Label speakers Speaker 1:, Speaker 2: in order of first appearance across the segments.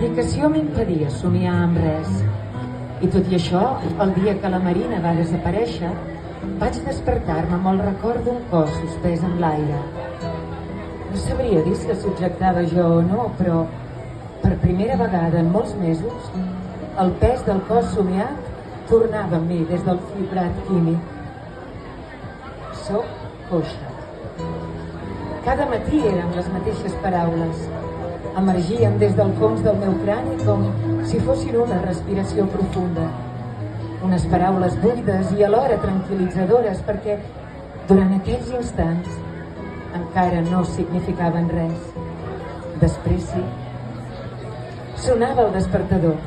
Speaker 1: medicació m'impedia somiar amb res. I tot i això, el dia que la Marina va desaparèixer, vaig despertar-me amb el record d'un cos suspès en l'aire. No sabria dir si el subjectava jo o no, però per primera vegada en molts mesos el pes del cos somiat tornava amb mi des del fibrat químic. Soc coixa. Cada matí eren les mateixes paraules. Emergien des del fons del meu crani com si fossin una respiració profunda. Unes paraules buides i alhora tranquil·litzadores perquè durant aquells instants encara no significaven res. Després sí. Sonava el despertador.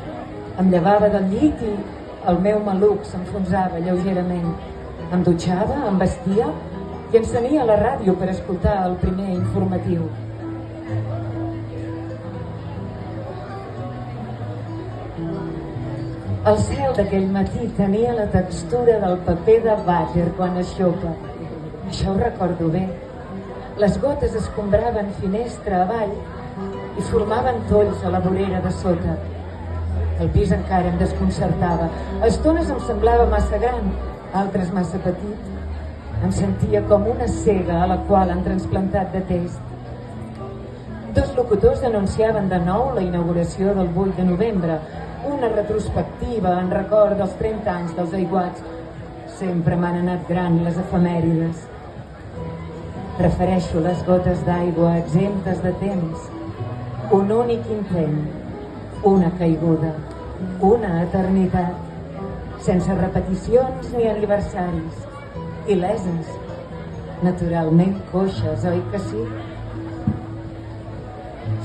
Speaker 1: Em llevava del llit i el meu maluc s'enfonsava lleugerament. Em dutxava, em vestia i encenia la ràdio per escoltar el primer informatiu. El cel d'aquell matí tenia la textura del paper de vàter quan es xopa. Això ho recordo bé. Les gotes escombraven finestra avall i formaven tolls a la vorera de sota. El pis encara em desconcertava. A estones em semblava massa gran, altres massa petit. Em sentia com una cega a la qual han transplantat de test. Dos locutors anunciaven de nou la inauguració del 8 de novembre, una retrospectiva en record dels 30 anys dels aiguats. Sempre m'han anat gran les efemèrides. Prefereixo les gotes d'aigua exemptes de temps. Un únic intent, una caiguda, una eternitat, sense repeticions ni aniversaris, il·leses, naturalment coixes, oi que sí?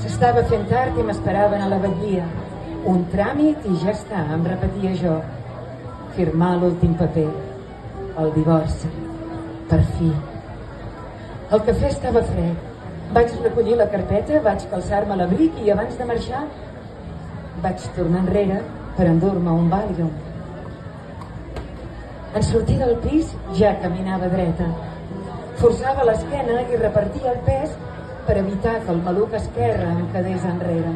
Speaker 1: S'estava fent tard i m'esperaven a la batllia. Un tràmit i ja està, em repetia jo. Firmar l'últim paper, el divorci, per fi. El cafè estava fred. Vaig recollir la carpeta, vaig calçar-me l'abric i abans de marxar vaig tornar enrere per endur-me un Valium. En sortir del pis ja caminava dreta. Forçava l'esquena i repartia el pes per evitar que el maluc esquerre em quedés enrere.